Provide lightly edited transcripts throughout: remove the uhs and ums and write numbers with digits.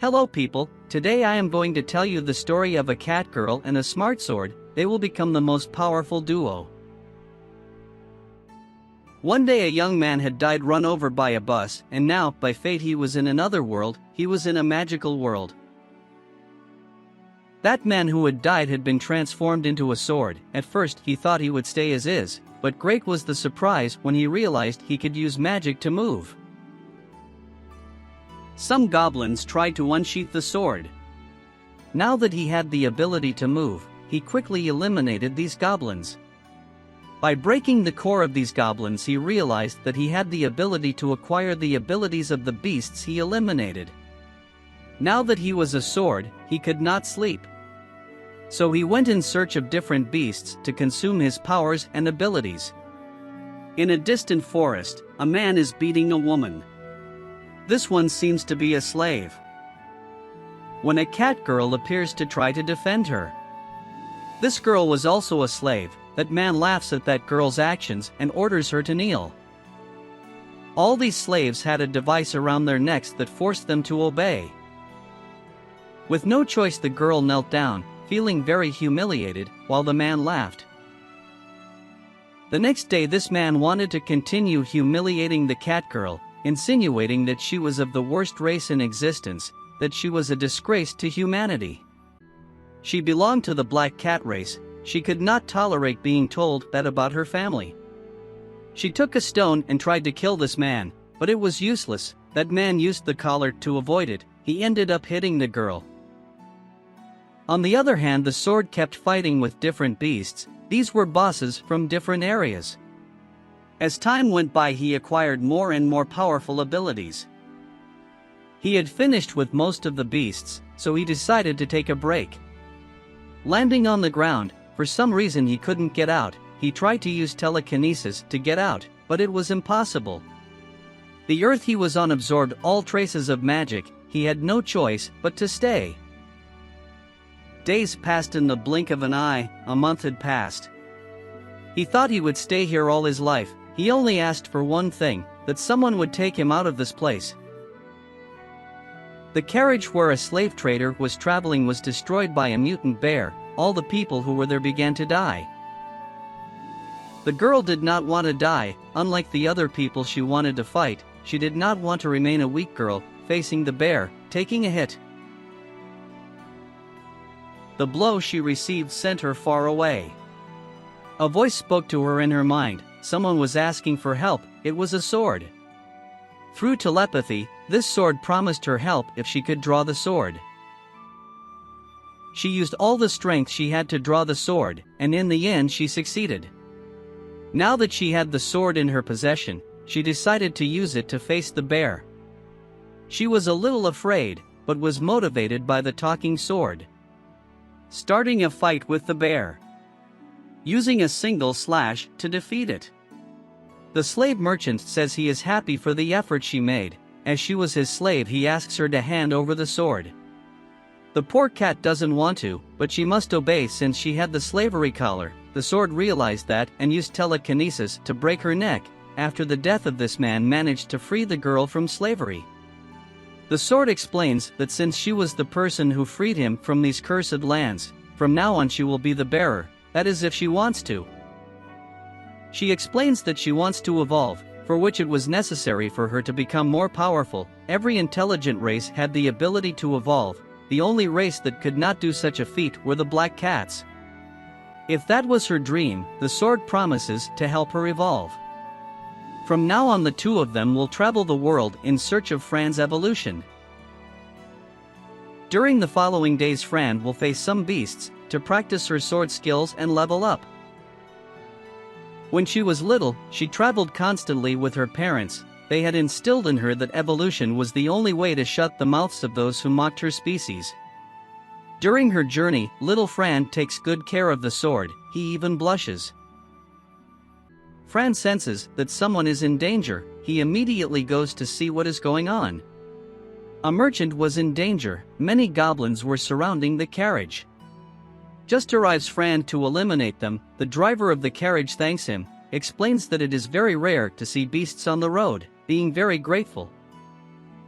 Hello people, today I am going to tell you the story of a cat girl and a smart sword. They will become the most powerful duo. One day a young man had died run over by a bus, and now, by fate, he was in another world. He was in a magical world. That man who had died had been transformed into a sword. At first he thought he would stay as is, but great was the surprise when he realized he could use magic to move. Some goblins tried to unsheath the sword. Now that he had the ability to move, he quickly eliminated these goblins. By breaking the core of these goblins, he realized that he had the ability to acquire the abilities of the beasts he eliminated. Now that he was a sword, he could not sleep. So he went in search of different beasts to consume his powers and abilities. In a distant forest, a man is beating a woman. This one seems to be a slave. When a cat girl appears to try to defend her. This girl was also a slave. That man laughs at that girl's actions and orders her to kneel. All these slaves had a device around their necks that forced them to obey. With no choice, the girl knelt down, feeling very humiliated, while the man laughed. The next day this man wanted to continue humiliating the cat girl, insinuating that she was of the worst race in existence, that she was a disgrace to humanity. She belonged to the black cat race. She could not tolerate being told that about her family. She took a stone and tried to kill this man, but it was useless. That man used the collar to avoid it. He ended up hitting the girl. On the other hand, the sword kept fighting with different beasts. These were bosses from different areas. As time went by, he acquired more and more powerful abilities. He had finished with most of the beasts, so he decided to take a break. Landing on the ground, for some reason he couldn't get out. He tried to use telekinesis to get out, but it was impossible. The earth he was on absorbed all traces of magic. He had no choice but to stay. Days passed in the blink of an eye. A month had passed. He thought he would stay here all his life. He only asked for one thing, that someone would take him out of this place. The carriage where a slave trader was traveling was destroyed by a mutant bear. All the people who were there began to die. The girl did not want to die. Unlike the other people she wanted to fight, she did not want to remain a weak girl, facing the bear, taking a hit. The blow she received sent her far away. A voice spoke to her in her mind. Someone was asking for help. It was a sword. Through telepathy, this sword promised her help if she could draw the sword. She used all the strength she had to draw the sword, and in the end she succeeded. Now that she had the sword in her possession, she decided to use it to face the bear. She was a little afraid, but was motivated by the talking sword. Starting a fight with the bear. Using a single slash to defeat it. The slave merchant says he is happy for the effort she made. As she was his slave, he asks her to hand over the sword. The poor cat doesn't want to, but she must obey since she had the slavery collar. The sword realized that and used telekinesis to break her neck. After the death of this man managed to free the girl from slavery. The sword explains that since she was the person who freed him from these cursed lands, from now on she will be the bearer, that is if she wants to. She explains that she wants to evolve, for which it was necessary for her to become more powerful. Every intelligent race had the ability to evolve. The only race that could not do such a feat were the black cats. If that was her dream, the sword promises to help her evolve. From now on, the two of them will travel the world in search of Fran's evolution. During the following days, Fran will face some beasts to practice her sword skills and level up. When she was little, she traveled constantly with her parents. They had instilled in her that evolution was the only way to shut the mouths of those who mocked her species. During her journey, little Fran takes good care of the sword. He even blushes. Fran senses that someone is in danger. He immediately goes to see what is going on. A merchant was in danger. Many goblins were surrounding the carriage. Just arrives Fran to eliminate them. The driver of the carriage thanks him, explains that it is very rare to see beasts on the road, being very grateful.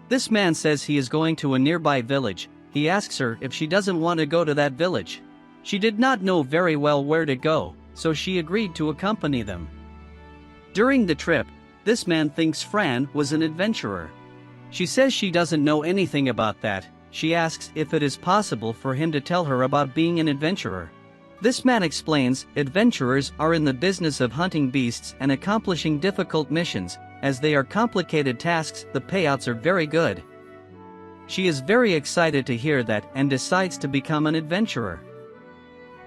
This man says he is going to a nearby village. He asks her if she doesn't want to go to that village. She did not know very well where to go, so she agreed to accompany them. During the trip, this man thinks Fran was an adventurer. She says she doesn't know anything about that. She asks if it is possible for him to tell her about being an adventurer. This man explains, adventurers are in the business of hunting beasts and accomplishing difficult missions. As they are complicated tasks, the payouts are very good. She is very excited to hear that and decides to become an adventurer.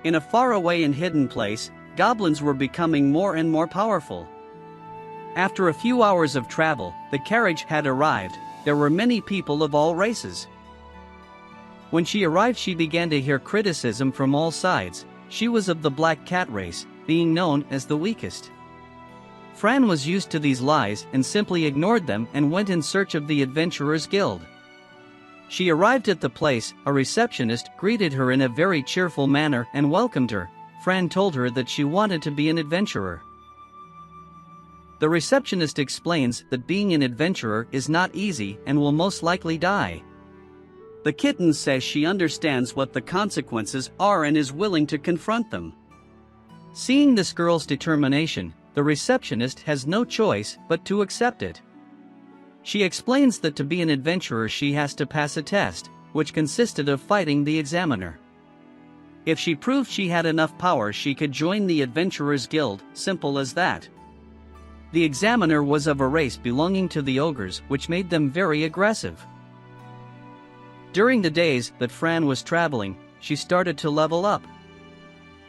In a faraway and hidden place, goblins were becoming more and more powerful. After a few hours of travel, the carriage had arrived. There were many people of all races. When she arrived, she began to hear criticism from all sides. She was of the black cat race, being known as the weakest. Fran was used to these lies and simply ignored them and went in search of the Adventurers Guild. She arrived at the place. A receptionist greeted her in a very cheerful manner and welcomed her. Fran told her that she wanted to be an adventurer. The receptionist explains that being an adventurer is not easy and will most likely die. The kitten says she understands what the consequences are and is willing to confront them. Seeing this girl's determination, the receptionist has no choice but to accept it. She explains that to be an adventurer she has to pass a test, which consisted of fighting the examiner. If she proved she had enough power, she could join the Adventurers Guild, simple as that. The examiner was of a race belonging to the ogres, which made them very aggressive. During the days that Fran was traveling, she started to level up.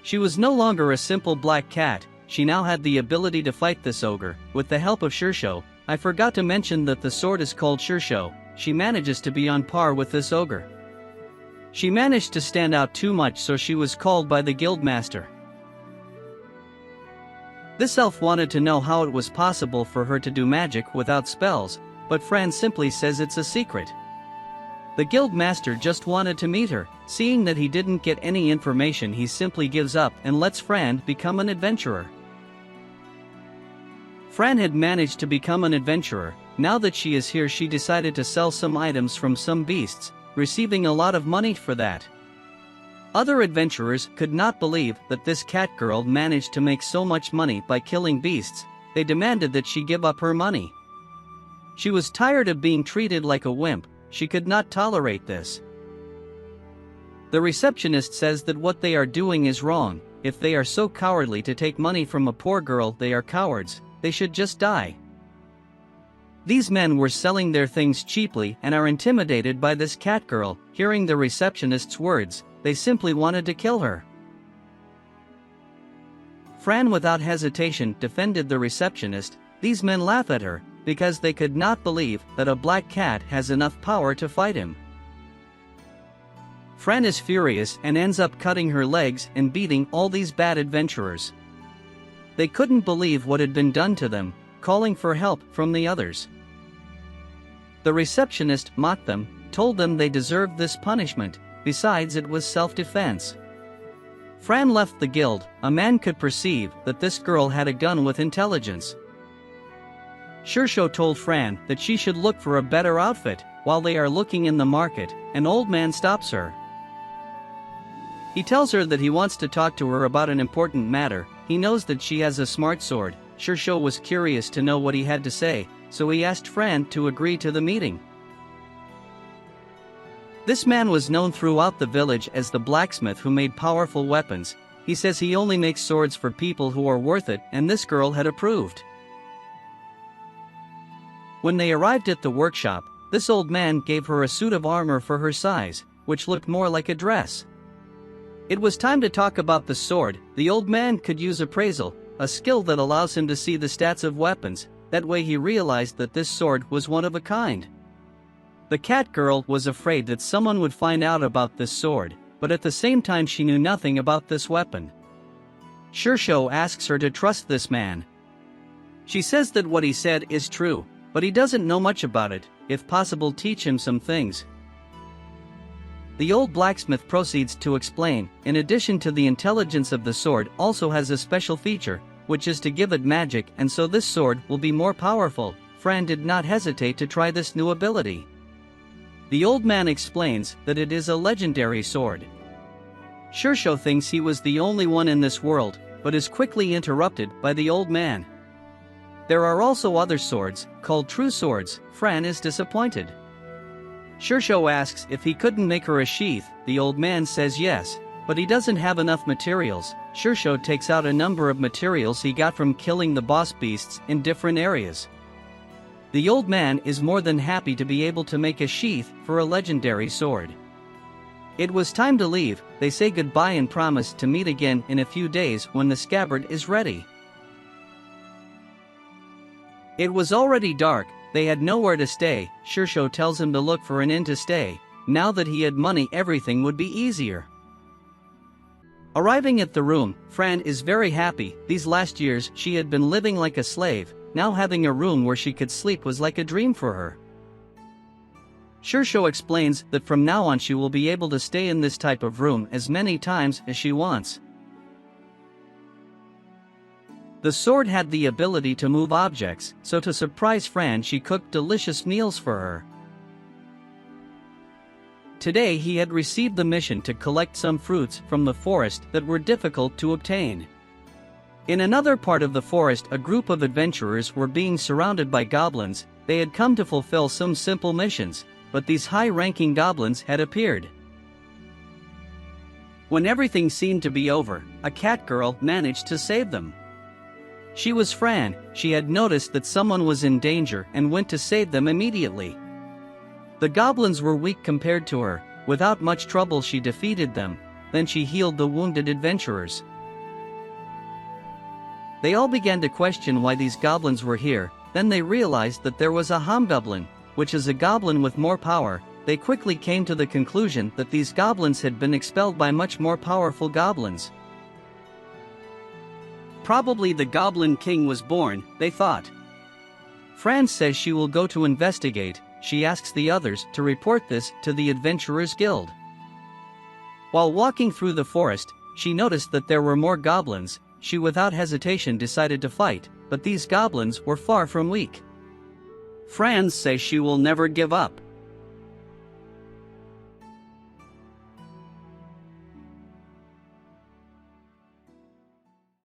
She was no longer a simple black cat. She now had the ability to fight this ogre, with the help of Shirsho. I forgot to mention that the sword is called Shirsho. She manages to be on par with this ogre. She managed to stand out too much, so she was called by the guildmaster. This elf wanted to know how it was possible for her to do magic without spells, but Fran simply says it's a secret. The guildmaster just wanted to meet her. Seeing that he didn't get any information, he simply gives up and lets Fran become an adventurer. Fran had managed to become an adventurer. Now that she is here, she decided to sell some items from some beasts, receiving a lot of money for that. Other adventurers could not believe that this cat girl managed to make so much money by killing beasts. They demanded that she give up her money. She was tired of being treated like a wimp. She could not tolerate this. The receptionist says that what they are doing is wrong. If they are so cowardly to take money from a poor girl, they are cowards. They should just die. These men were selling their things cheaply and are intimidated by this cat girl. Hearing the receptionist's words, they simply wanted to kill her. Fran without hesitation defended the receptionist. These men laugh at her because they could not believe that a black cat has enough power to fight him. Fran is furious and ends up cutting her legs and beating all these bad adventurers. They couldn't believe what had been done to them, calling for help from the others. The receptionist mocked them, told them they deserved this punishment. Besides, it was self-defense. Fran left the guild. A man could perceive that this girl had a gun with intelligence. Shirsho told Fran that she should look for a better outfit. While they are looking in the market, an old man stops her. He tells her that he wants to talk to her about an important matter. He knows that she has a smart sword. Shirsho was curious to know what he had to say, so he asked Fran to agree to the meeting. This man was known throughout the village as the blacksmith who made powerful weapons. He says he only makes swords for people who are worth it, and this girl had approved. When they arrived at the workshop, this old man gave her a suit of armor for her size, which looked more like a dress. It was time to talk about the sword. The old man could use appraisal, a skill that allows him to see the stats of weapons. That way he realized that this sword was one of a kind. The cat girl was afraid that someone would find out about this sword, but at the same time she knew nothing about this weapon. Shirsho asks her to trust this man. She says that what he said is true, but he doesn't know much about it. If possible, teach him some things. The old blacksmith proceeds to explain, in addition to the intelligence of the sword, also has a special feature, which is to give it magic, and so this sword will be more powerful. Fran did not hesitate to try this new ability. The old man explains that it is a legendary sword. Shirsho thinks he was the only one in this world, but is quickly interrupted by the old man. There are also other swords, called true swords. Fran is disappointed. Shirsho asks if he couldn't make her a sheath. The old man says yes, but he doesn't have enough materials. Shirsho takes out a number of materials he got from killing the boss beasts in different areas. The old man is more than happy to be able to make a sheath for a legendary sword. It was time to leave. They say goodbye and promise to meet again in a few days when the scabbard is ready. It was already dark, they had nowhere to stay. Shirsho tells him to look for an inn to stay. Now that he had money, everything would be easier. Arriving at the room, Fran is very happy. These last years she had been living like a slave. Now having a room where she could sleep was like a dream for her. Shirsho explains that from now on she will be able to stay in this type of room as many times as she wants. The sword had the ability to move objects, so to surprise Fran she cooked delicious meals for her. Today he had received the mission to collect some fruits from the forest that were difficult to obtain. In another part of the forest, a group of adventurers were being surrounded by goblins. They had come to fulfill some simple missions, but these high-ranking goblins had appeared. When everything seemed to be over, a cat girl managed to save them. She was Fran. She had noticed that someone was in danger and went to save them immediately. The goblins were weak compared to her. Without much trouble she defeated them, then she healed the wounded adventurers. They all began to question why these goblins were here. Then they realized that there was a hobgoblin, which is a goblin with more power. They quickly came to the conclusion that these goblins had been expelled by much more powerful goblins. Probably the Goblin King was born, they thought. Fran says she will go to investigate. She asks the others to report this to the Adventurers Guild. While walking through the forest, she noticed that there were more goblins. She without hesitation decided to fight, but these goblins were far from weak. Fran says she will never give up.